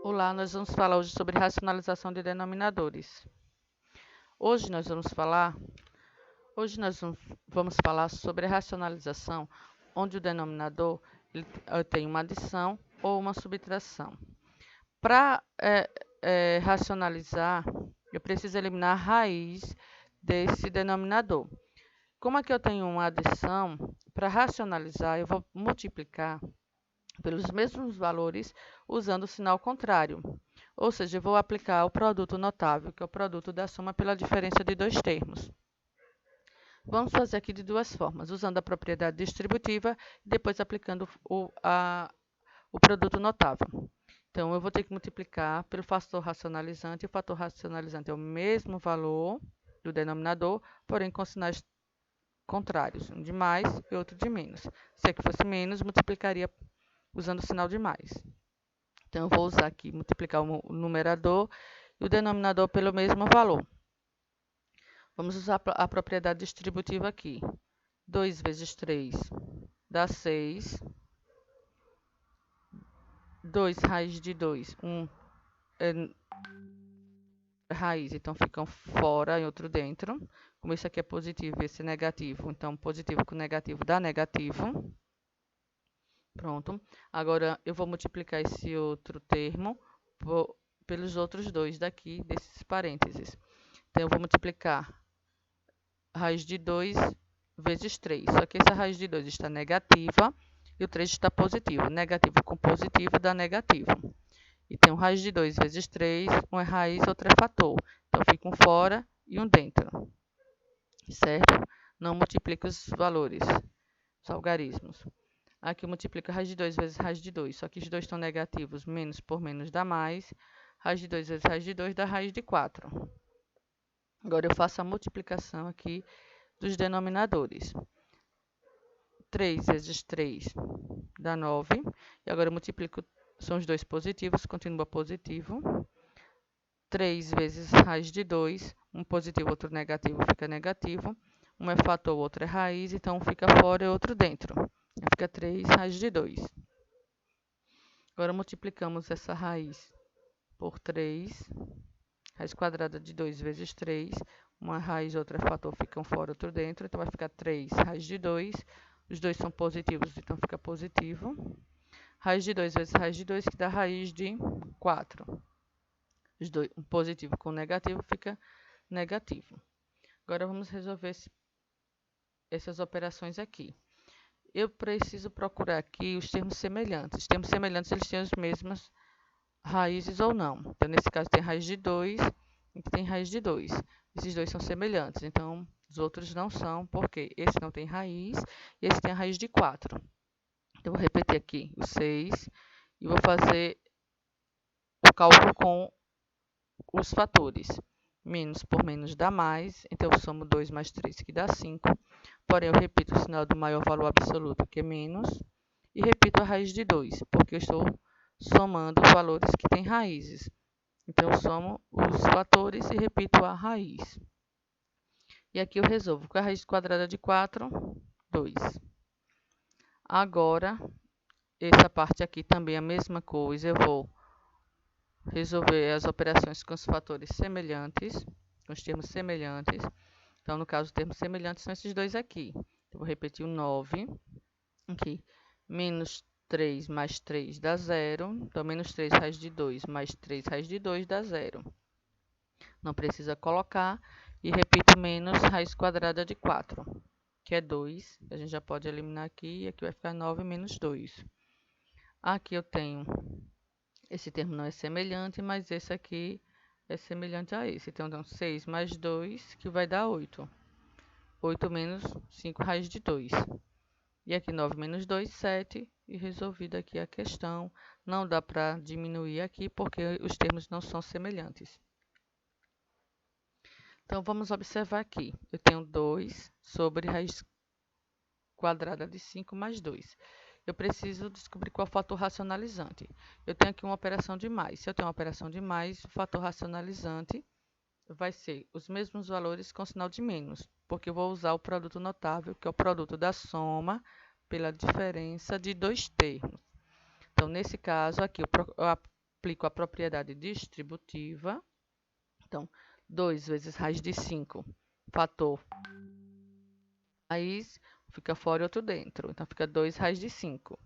Olá, nós vamos falar hoje sobre racionalização de denominadores. Hoje nós vamos falar sobre a racionalização, onde o denominador tem uma adição ou uma subtração. Para racionalizar, eu preciso eliminar a raiz desse denominador. Como aqui eu tenho uma adição, para racionalizar eu vou multiplicar pelos mesmos valores usando o sinal contrário. Ou seja, eu vou aplicar o produto notável, que é o produto da soma pela diferença de dois termos. Vamos fazer aqui de duas formas, usando a propriedade distributiva e depois aplicando o produto notável. Então, eu vou ter que multiplicar pelo fator racionalizante, e o fator racionalizante é o mesmo valor do denominador, porém com sinais contrários, um de mais e outro de menos. Se aqui fosse menos, multiplicaria usando o sinal de mais. Então, eu vou usar aqui, multiplicar o numerador e o denominador pelo mesmo valor. Vamos usar a propriedade distributiva aqui. 2 vezes 3 dá 6. 2 raiz de 2, 1 raiz, então ficam fora e outro dentro. Como esse aqui é positivo e esse é negativo, então positivo com negativo dá negativo. Pronto. Agora, eu vou multiplicar esse outro termo pelos outros dois daqui, desses parênteses. Então, eu vou multiplicar raiz de 2 vezes 3. Só que essa raiz de 2 está negativa e o 3 está positivo. Negativo com positivo dá negativo. E tem um raiz de 2 vezes 3, um é raiz, outro é fator. Então, fica um fora e um dentro. Certo? Não multiplica os valores, os algarismos. Aqui eu multiplico raiz de 2 vezes raiz de 2, só que os dois estão negativos, menos por menos dá mais. Raiz de 2 vezes raiz de 2 dá raiz de 4. Agora eu faço a multiplicação aqui dos denominadores. 3 vezes 3 dá 9. E agora eu multiplico, são os dois positivos, continua positivo. 3 vezes raiz de 2, um positivo, outro negativo, fica negativo. Um é fator, outro é raiz, então um fica fora e outro dentro. Fica 3 raiz de 2. Agora, multiplicamos essa raiz por 3. Raiz quadrada de 2 vezes 3. Uma raiz, outra é fator, ficam fora, outro dentro. Então, vai ficar 3 raiz de 2. Os dois são positivos, então fica positivo. Raiz de 2 vezes raiz de 2, que dá raiz de 4. Os dois, um positivo com negativo fica negativo. Agora, vamos resolver essas operações aqui. Eu preciso procurar aqui os termos semelhantes. Os termos semelhantes, eles têm as mesmas raízes ou não. Então, nesse caso, tem raiz de 2 e tem raiz de 2. Esses dois são semelhantes, então, os outros não são, porque esse não tem raiz e esse tem a raiz de 4. Então, vou repetir aqui o 6 e vou fazer o cálculo com os fatores. Menos por menos dá mais, então eu somo 2 mais 3, que dá 5. Porém, eu repito o sinal do maior valor absoluto, que é menos, e repito a raiz de 2, porque eu estou somando os valores que têm raízes. Então, eu somo os fatores e repito a raiz. E aqui eu resolvo com a raiz quadrada de 4, 2. Agora, essa parte aqui também é a mesma coisa, eu vou resolver as operações com os fatores semelhantes, com os termos semelhantes. Então, no caso, os termos semelhantes são esses dois aqui. Eu vou repetir o 9, aqui, menos 3 mais 3 dá 0. Então, menos 3 raiz de 2 mais 3 raiz de 2 dá 0. Não precisa colocar. E repito menos raiz quadrada de 4, que é 2. A gente já pode eliminar aqui. E aqui vai ficar 9 menos 2. Aqui eu tenho, esse termo não é semelhante, mas esse aqui é semelhante a esse. Então, 6 mais 2, que vai dar 8. 8 menos 5 raiz de 2. E aqui 9 menos 2, 7. E resolvida aqui a questão. Não dá para diminuir aqui, porque os termos não são semelhantes. Então, vamos observar aqui. Eu tenho 2 sobre raiz quadrada de 5 mais 2. Eu preciso descobrir qual é o fator racionalizante. Eu tenho aqui uma operação de mais. Se eu tenho uma operação de mais, o fator racionalizante vai ser os mesmos valores com sinal de menos, porque eu vou usar o produto notável, que é o produto da soma pela diferença de dois termos. Então, nesse caso aqui, eu aplico a propriedade distributiva. Então, 2 vezes raiz de 5, fator raiz, fica fora e outro dentro. Então, fica 2 raiz de 5.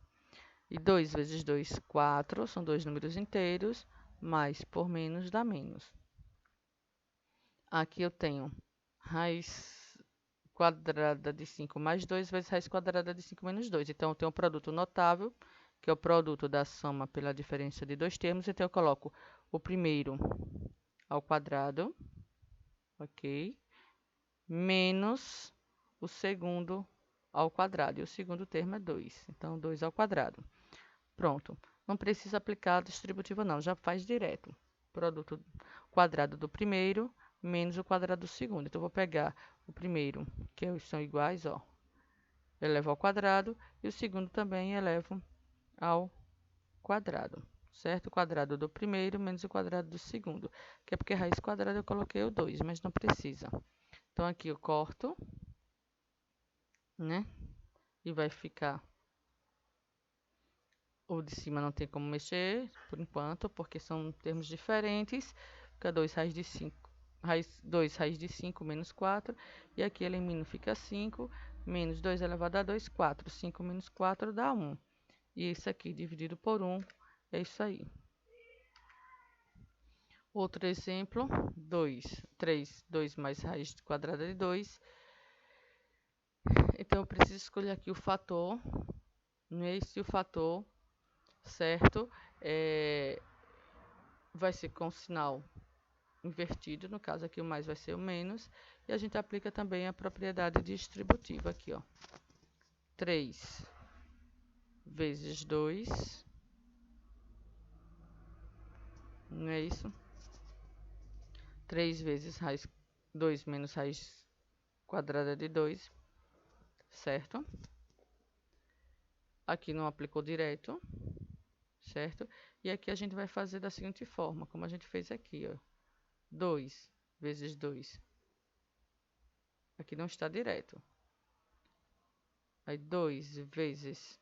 E 2 vezes 2, 4, são dois números inteiros, mais por menos dá menos. Aqui eu tenho raiz quadrada de 5 mais 2 vezes raiz quadrada de 5 menos 2. Então, eu tenho um produto notável, que é o produto da soma pela diferença de dois termos. Então, eu coloco o primeiro ao quadrado, ok? Menos o segundo ao quadrado. E o segundo termo é 2. Então, 2 ao quadrado. Pronto. Não precisa aplicar distributivo, não. Já faz direto. Produto quadrado do primeiro menos o quadrado do segundo. Então, eu vou pegar o primeiro, que são iguais, ó. Elevo ao quadrado. E o segundo também elevo ao quadrado. Certo? O quadrado do primeiro menos o quadrado do segundo. Que é porque raiz quadrada eu coloquei o 2, mas não precisa. Então, aqui eu corto, né? E vai ficar... O de cima não tem como mexer, por enquanto, porque são termos diferentes. Fica 2 raiz de 5. 2 raiz de 5 menos 4. E aqui elimino, fica 5. Menos 2 elevado a 2, 4. 5 menos 4 dá 1. E isso aqui dividido por 1 é isso aí. Outro exemplo, 2 mais raiz quadrada de 2. Então, eu preciso escolher aqui o fator. Nesse o fator, certo? Vai ser com sinal invertido, no caso aqui o mais vai ser o menos, e a gente aplica também a propriedade distributiva aqui, ó. 3 vezes 2, não é isso? 3 vezes raiz 2 menos raiz quadrada de 2, certo? Aqui não aplicou direto, certo? E aqui a gente vai fazer da seguinte forma, como a gente fez aqui, ó. 2 vezes 2. Aqui não está direto. Aí 2 vezes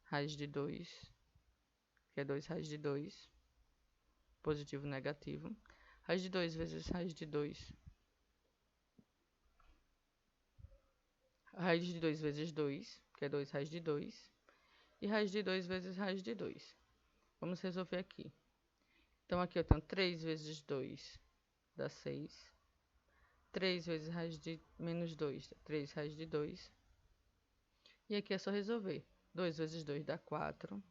raiz de 2, que é 2 raiz de 2, positivo, negativo. Raiz de 2 vezes raiz de 2. Raiz de 2 vezes 2, que é 2 raiz de 2. E raiz de 2 vezes raiz de 2. Vamos resolver aqui. Então, aqui eu tenho 3 vezes 2 dá 6. 3 vezes raiz de menos 2 dá 3 raiz de 2. E aqui é só resolver. 2 vezes 2 dá 4.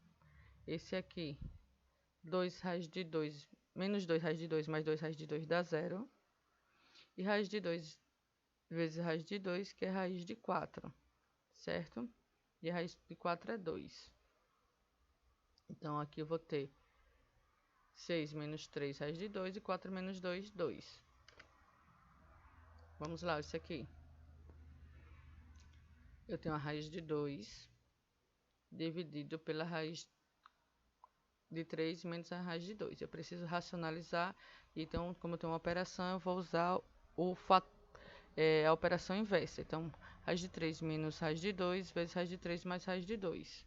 Esse aqui, 2 raiz de 2, menos 2 raiz de 2 mais 2 raiz de 2 dá 0. E raiz de 2 vezes raiz de 2, que é raiz de 4, certo? E a raiz de 4 é 2. Então, aqui eu vou ter 6 menos 3 raiz de 2 e 4 menos 2, 2. Vamos lá, isso aqui. Eu tenho a raiz de 2 dividido pela raiz de 3 menos a raiz de 2. Eu preciso racionalizar, então, como eu tenho uma operação, eu vou usar a operação inversa. Então, raiz de 3 menos raiz de 2 vezes raiz de 3 mais raiz de 2.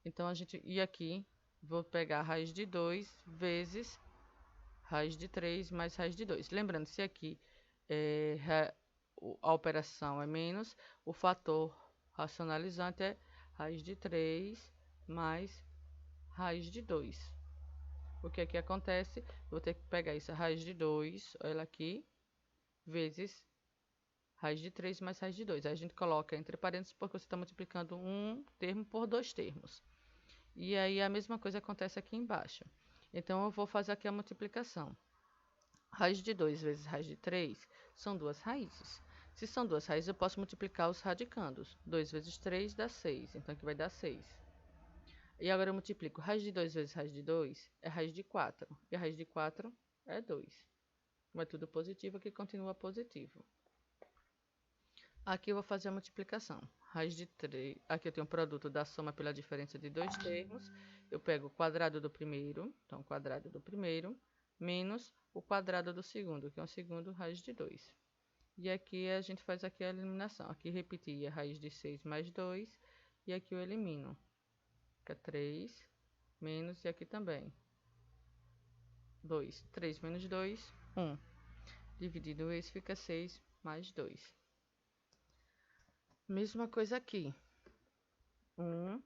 Então, e aqui, vou pegar a raiz de 2 vezes raiz de 3 mais raiz de 2. Lembrando, se aqui a operação é menos, o fator racionalizante é raiz de 3 mais raiz de 2. O que aqui acontece? Vou ter que pegar essa raiz de 2, olha aqui, vezes raiz de 3 mais raiz de 2. Aí a gente coloca entre parênteses porque você está multiplicando um termo por dois termos. E aí a mesma coisa acontece aqui embaixo. Então, eu vou fazer aqui a multiplicação. Raiz de 2 vezes raiz de 3 são duas raízes. Se são duas raízes, eu posso multiplicar os radicandos. 2 vezes 3 dá 6, então aqui vai dar 6. E agora eu multiplico raiz de 2 vezes raiz de 2 é raiz de 4. E a raiz de 4 é 2. Vai tudo positivo, aqui continua positivo. Aqui eu vou fazer a multiplicação. Raiz de 3, aqui eu tenho o produto da soma pela diferença de dois termos. Eu pego o quadrado do primeiro, então o quadrado do primeiro, menos o quadrado do segundo, que é o segundo raiz de 2. E aqui a gente faz aqui a eliminação. Aqui repetir a raiz de 6 mais 2, e aqui eu elimino. Fica 3 menos, e aqui também. 2. 3 menos 2, 1. Dividido esse fica 6 mais 2. Mesma coisa aqui. 1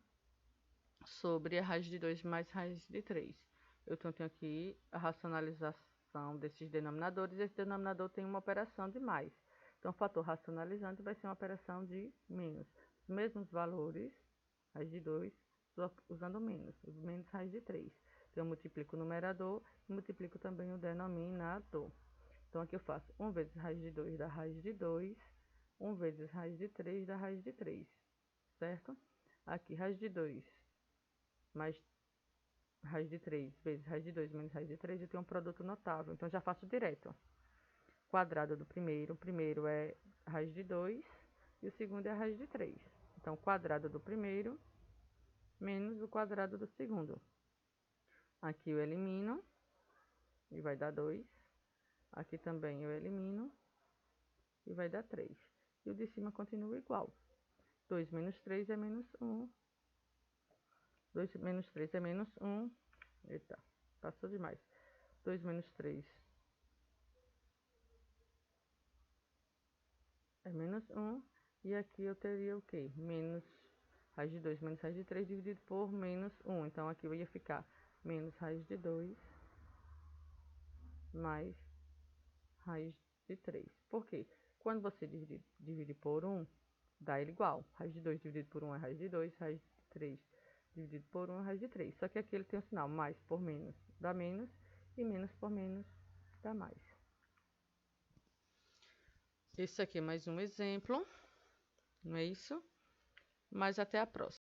sobre a raiz de 2 mais raiz de 3. Eu tenho aqui a racionalização desses denominadores. Esse denominador tem uma operação de mais. Então, o fator racionalizante vai ser uma operação de menos. Os mesmos valores, raiz de 2, usando menos. Os menos raiz de 3. Então, eu multiplico o numerador e multiplico também o denominador. Então, aqui eu faço 1 vezes raiz de 2 da raiz de 2, 1 vezes raiz de 3 da raiz de 3, certo? Aqui, raiz de 2 mais raiz de 3 vezes raiz de 2 menos raiz de 3, eu tenho um produto notável. Então, já faço direto. Quadrado do primeiro. O primeiro é raiz de 2 e o segundo é a raiz de 3. Então, quadrado do primeiro menos o quadrado do segundo. Aqui eu elimino e vai dar 2. Aqui também eu elimino e vai dar 3. E o de cima continua igual. 2 menos 3 é menos 1. 2 menos 3 é menos 1. Eita, passou demais. 2 menos 3 é menos 1. E aqui eu teria o quê? Menos raiz de 2 menos raiz de 3 dividido por menos 1. Então, aqui eu ia ficar menos raiz de 2 mais raiz de 3. Por quê? Quando você divide por 1, dá ele igual. Raiz de 2 dividido por 1 é raiz de 2, raiz de 3 dividido por 1 é raiz de 3. Só que aqui ele tem o sinal mais por menos dá menos e menos por menos dá mais. Esse aqui é mais um exemplo, não é isso? Mas até a próxima.